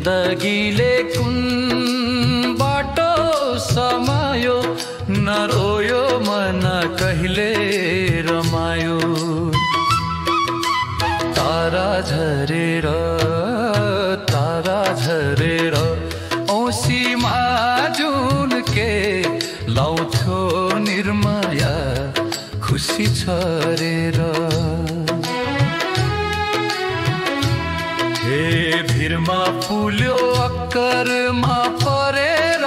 जिन्दगीले कुन बाटो समायो, नरोयो मन कहिले रमायो। तारा झरेर औँसीमा जुन के लाउँथ्यो निर्माया खुसी छरेर। हे भिरमा फुल्यो अक्करमा परेर,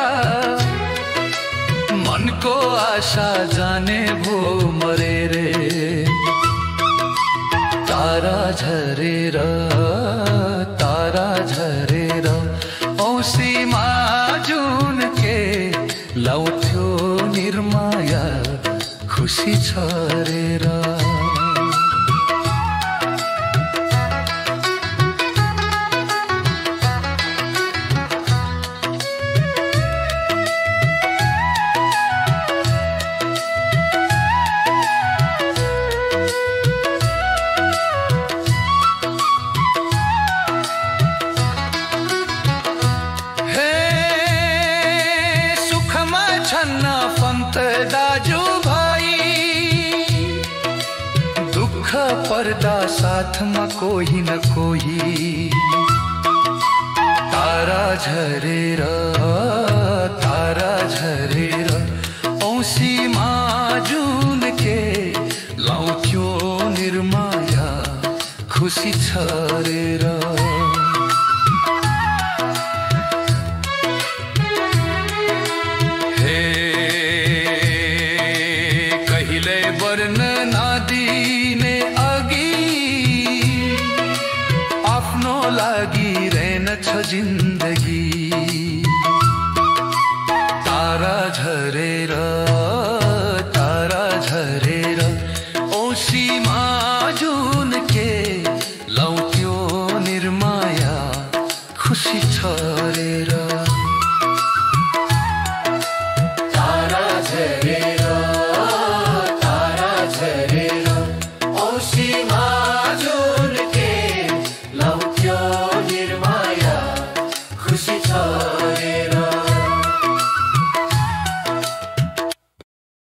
मनको आशा जाने भो मरेरे। तारा झरेर औँसीमा जुन के लाउँथ्यो निर्माया खुसी छरेर। फन्त दाजु भाइ दुःख पर्दा साथमा कोही न कोही। तारा झरेर औँसीमा जुन के लाउँथ्यो निर्माया खुसी छरेर। वर्ण नदिने अघि आफ्नो लागि रहेनछ जिन्दगी।